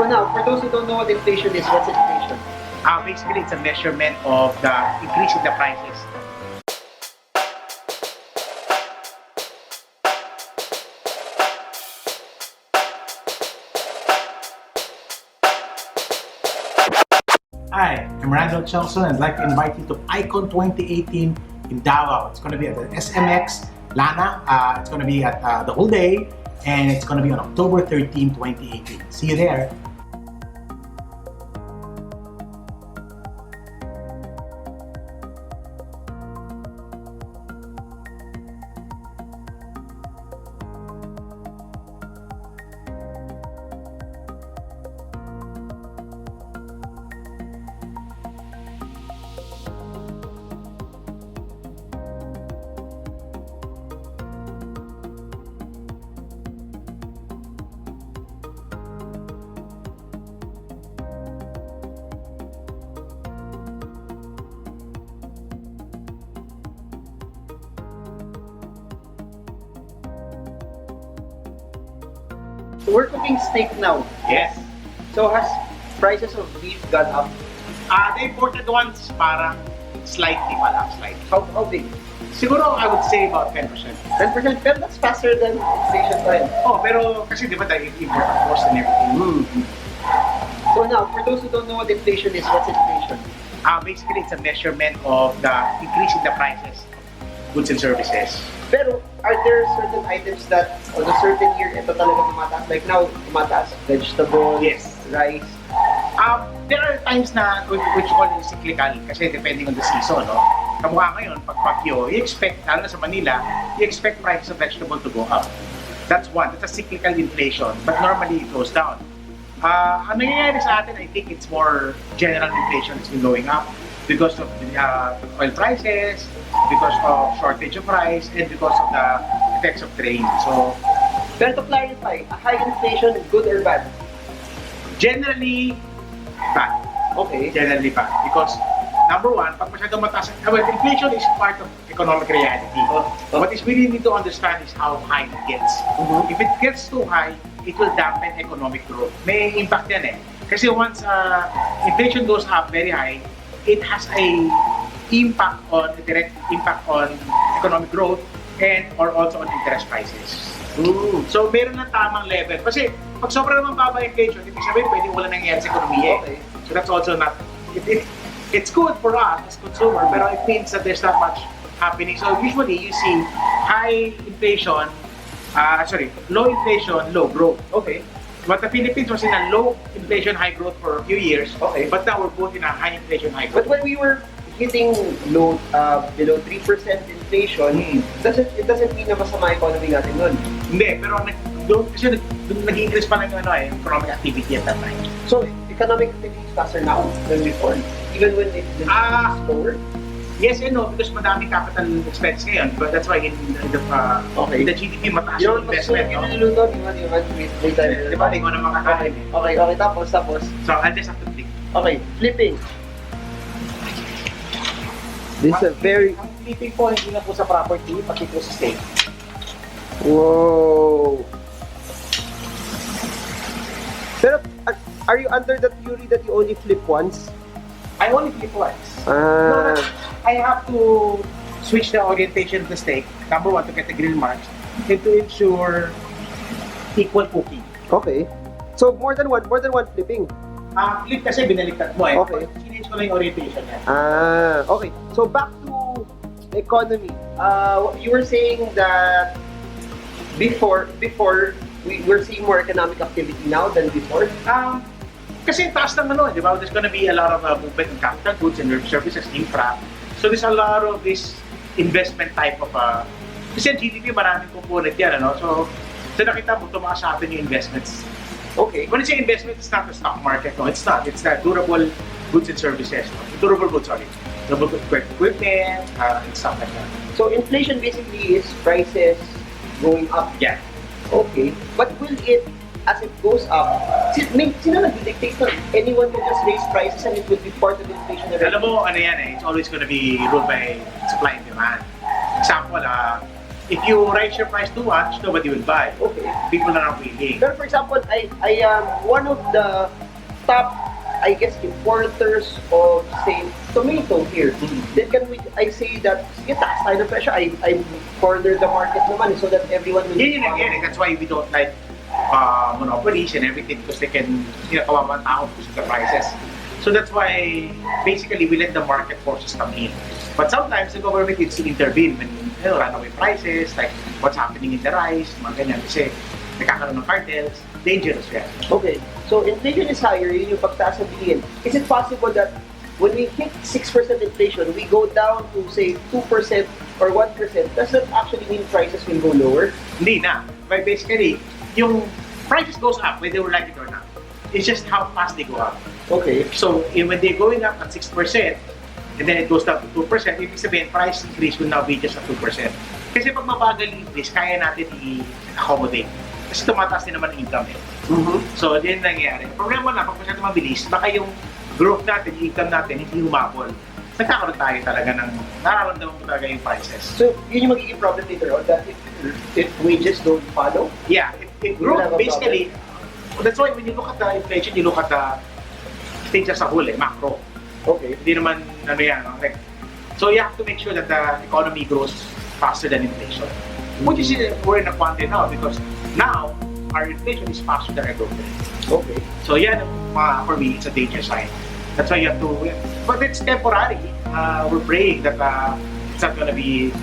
So now, for those who don't know what inflation is, what's inflation? Basically, it's a measurement of the increase in the prices. Hi, I'm Randall Chelson and I'd like to invite you to Icon 2018 in Davao. It's going to be at the SMX Lana. It's going to be at the whole day and it's going to be on October 13, 2018. See you there. So we're cooking steak now. Yes. So has prices of beef gone up? The imported ones parang slightly pala, slightly. How big? Siguro I would say about 10%. 10%? Pero that's faster than inflation time. Oh, pero kasi di ba dahil import cost and everything. So now, for those who don't know what inflation is, what's inflation? Basically, it's a measurement of the increase in the prices of goods and services. Pero are there certain items that on a certain year ito talaga tumataas? Like now, tumataas vegetables, Yes. rice. There are times na which you call it cyclical kasi depending on the season, no? Kamukha ngayon, pag bagyo, you expect, lalo na sa Manila, you expect prices of vegetable to go up. That's one. That's a cyclical inflation, but normally it goes down. Ang nangyayari sa atin, I think it's more general inflation has been going up because of the oil prices, because of shortage of rice, and because of the effects of trade. So, Pero to clarify, a high inflation, good or bad? generally, bad. Okay. Generally bad. Because, number one, pag masyadong mataas, well, inflation is part of economic reality. What is we really need to understand is how high it gets. If it gets too high, it will dampen economic growth. May impact yan eh. Kasi once inflation goes up very high, it has a direct impact on economic growth and or also on interest prices. So meron ng tamang level. Kasi pag sobra naman baba inflation, ibig sabihin pwede wala nangyayari sa ekonomiya. Okay. So that's also not, it's good for us as consumer, pero it means that there's not much happening. So usually you see high inflation, low inflation, low growth. Okay. But the Philippines was in a low inflation, high growth for a few years. Okay. But now we're both in a high inflation, high But growth. when we were hitting below 3% inflation, it doesn't mean na masama economy natin nun. Hindi, pero kasi nag-increase pa lang yung economic activity at that time. So economic activity is faster now than before, even when it's slower. Yes and no, because madaming capital expense ngayon. But that's why in the GDP mataas You know, yung investment, no? niluluto, di ba, wait tayo. Di ba, ikaw na makakain. Okay, tapos. So I'll just have to click. Okay, flipping. This is a very... Ang flipping po, hindi na po sa property, pati po sa steak. Whoa! Pero, are you under the theory that you only flip once? I only flip once. No, I have to switch the orientation of the steak. Number one, to get the grill marks, and to ensure equal cooking. Okay. So, more than one flipping. Flip kasi binaliktad mo eh. Okay. Change ko lang yung orientation niya. Okay. So, back to economy. You were saying that before we're seeing more economic activity now than before. Kasi taas ng di ba? There's gonna be a lot of movement in capital goods and services, infra. So there's a lot of this investment type of kasi ang GDP maraming component yan, ano? So nakita mo, tumaas sa atin yung investments. Okay. When you say investment, it's not the stock market, no? It's not. It's the durable goods and services. Durable goods, sorry. Durable equipment, and stuff like that. So inflation basically is prices going up. Yeah. Okay. But will it, as it goes up, sino nag-dictate nun? Anyone can just raise prices and it will be part of inflation already? Alam mo, ano yan eh, it's always gonna be ruled by supply and demand. Example, if you raise your price too much, nobody will buy. Okay. People are not willing. Pero for example, I am one of the top, I guess, importers of, say, tomato here. Then I say that, sige, taas tayo ng presyo. I corner the market naman so that everyone will... Yun again, that's why we don't like monopolies and everything because they can, kawawa ang tao because of the prices. So that's why, basically, we let the market forces come in. But sometimes the government needs to intervene when runaway prices, like what's happening in the rice, mga ganyan. Kasi nagkakaroon ng cartels, dangerous yan. Okay, so inflation is higher, yun yung pagtaas ng bilihin. Is it possible that when we hit 6% inflation, we go down to say 2% or 1%? Does that actually mean prices will go lower? Hindi na. But basically, yung prices goes up whether you like it or not. It's just how fast they go up. Okay. So when they're going up at 6%, and then it goes down to 2%, ibig sabihin, price increase will now be just at 2%. Kasi pag mabagal yung increase, kaya natin i-accommodate. Kasi tumataas din naman ang income eh. So, yun nangyayari. Problema na, pag masyado mabilis, baka yung growth natin, yung income natin, hindi humabol. Nagkakaroon tayo talaga ng, nararamdaman ko talaga yung prices. So, yun yung magiging problem later on, that if wages don't follow? Yeah, if growth, basically, that's why when you look at the inflation, you look at the stage as a whole, macro. Okay. Hindi naman, like, so you have to make sure that the economy grows faster than inflation. Which is, we're in a quantity now because now, our inflation is faster than our growth rate. Okay. So yan, for me, it's a danger sign. That's why you have to, but it's temporary. We're praying that it's not gonna be,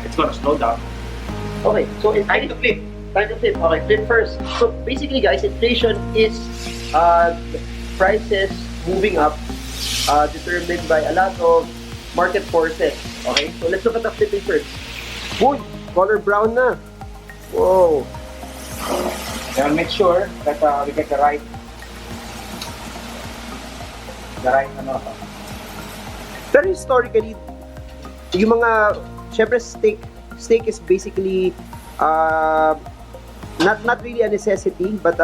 it's gonna slow down. Okay, so Time to flip. Time to flip. Okay, flip first. So basically, guys, inflation is prices moving up, determined by a lot of market forces. Okay, so let's look at the flipping first. Uy, color brown na. Whoa. Now make sure that we get the right ano. Pero historically, yung mga, syempre steak is basically not really a necessity, but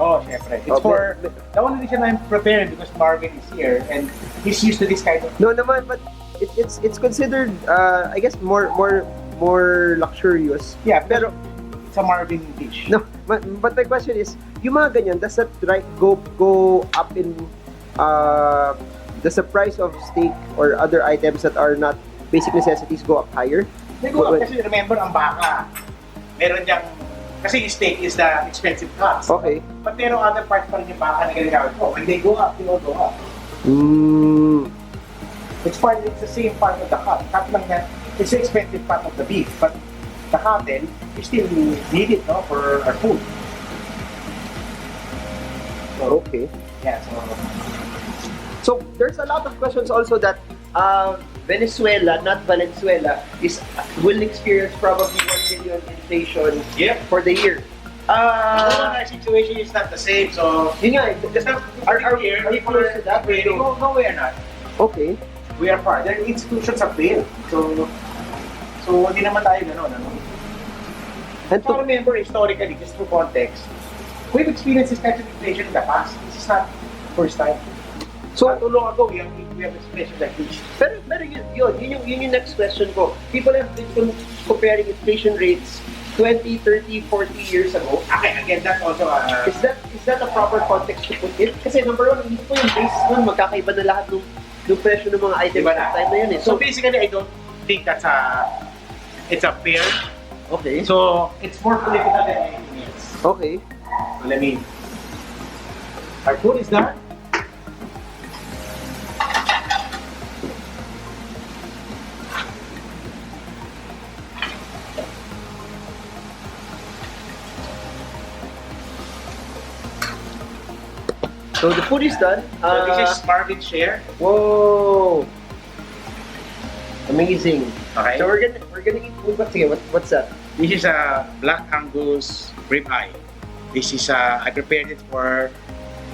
Oh, syempre. It's for the only reason I'm preparing because Marvin is here and he's used to this kind of. no naman, but it's considered I guess more luxurious. Yeah, Pero it's a Marvin dish. no, but my question is, yung mga ganyan, does that go up in does the price of steak or other items that are not basic necessities go up higher? They go up kasi remember ang baka. Meron diyang kasi yung steak is the expensive cuts. Okay. But meron other parts pa rin yung baka na ginagamit mo. When they go up, they all go up. It's the same part of the cut. Cut lang yan. It's the expensive part of the beef. But the cattle, we still need it for our food. So, Okay. yeah, So there's a lot of questions also that Venezuela, not Valenzuela, will experience probably 1 million inflation yeah. for the year. Our situation is not the same, so Yun nga, just have are you close to that? No, we are not. Okay. We are far. Their institutions have failed. So hindi naman tayo gano'n. And So to, remember, historically, just for context, we've experienced this kind of inflation in the past. This is not first time. so Not too long ago, we have inflation like this. pero yun yung next question ko. People have been comparing inflation rates 20, 30, 40 years ago. Okay, again, that's also Is that a proper context to put in? Kasi number one, hindi po yung base nun, magkakaiba na lahat ng presyo ng mga items Diba at na? time na yun eh. So basically, I don't think it's a fair. Okay. So it's more political than anything else. Okay. Well, I mean, our food is done. So the food is done. So this is Marvin's share. Whoa. Amazing. Okay. So we're gonna eat food. What's that? This is a black Angus rib eye. This is I prepared it for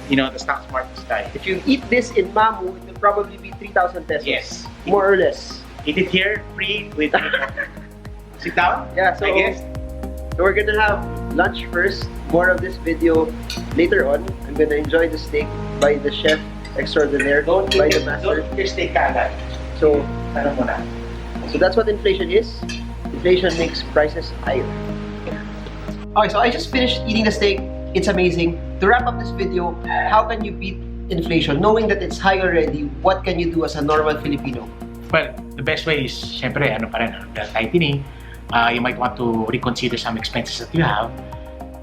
the stock smart style. If you eat this in Mamu, it will probably be 3,000 pesos. Yes. More or less. Eat it here free with sit down. Yeah, so I guess. So we're gonna have lunch first. More of this video later on. I'm gonna enjoy the steak by the chef extraordinaire, by the master. Don't just take kaagad. So Ano muna? that's what inflation is. inflation makes prices higher. Okay, so I just finished eating the steak. It's amazing. To wrap up this video, how can you beat inflation? Knowing that it's high already, what can you do as a normal Filipino? Well, the best way is, syempre, ano pa rin, the tightening. You might want to reconsider some expenses that you have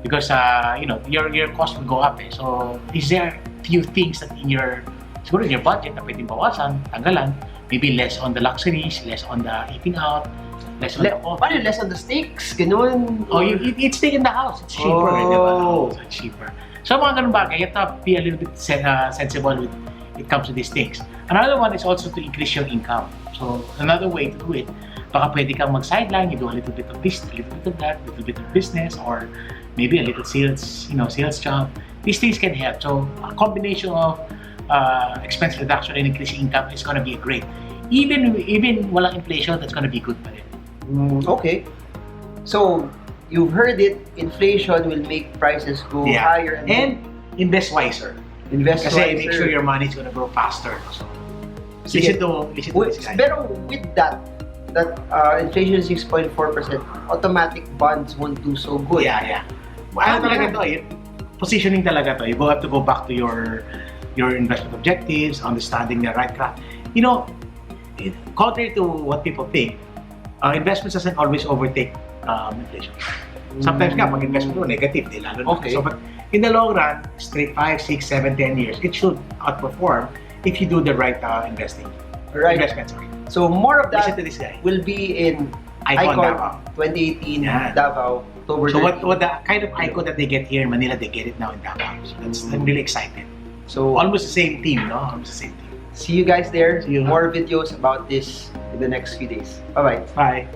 because, you know, your cost will go up. Eh. So, is there few things that siguro in your budget na pwedeng bawasan, tanggalan, maybe less on the luxuries, less on the eating out, less on the Paano less on the steaks? Ganun? Oh, it's steak in the house. It's cheaper, di ba? So it's cheaper. So, mga ganun bagay, you have to be a little bit sensible with it comes to these things. Another one is also to increase your income. So, another way to do it, baka pwede kang mag-sideline, you do a little bit of this, a little bit of that, a little bit of business, or maybe a little sales, sales job. These things can help. So, a combination of expense reduction and increasing income is going to be great. Even walang inflation, that's going to be good pa rin. Okay. So, you've heard it, inflation will make prices go higher and invest wiser. Invest Kasi wiser. make sure your money is gonna grow faster. So, listen to this guy. Pero with that inflation is 6.4%, automatic bonds won't do so good. Yeah. Ano talaga to, positioning talaga to. You have to go back to your investment objectives, understanding the right craft. You know, contrary to what people think, investments doesn't always overtake inflation. Sometimes nga, pag investment mo, negative, lalo na. Okay. So, but in the long run, straight 5, 6, 7, 10 years, it should outperform if you do the right investment. Sorry. So more of that Listen to this guy. will be in Icon Icon Davao. 2018 Yeah. Davao, October So 13. what the kind of icon that they get here in Manila, they get it now in Davao. So I'm really excited. So Almost the same team, no? Almost the same team. see you guys there. See you. More videos about this in the next few days. Bye-bye. Bye.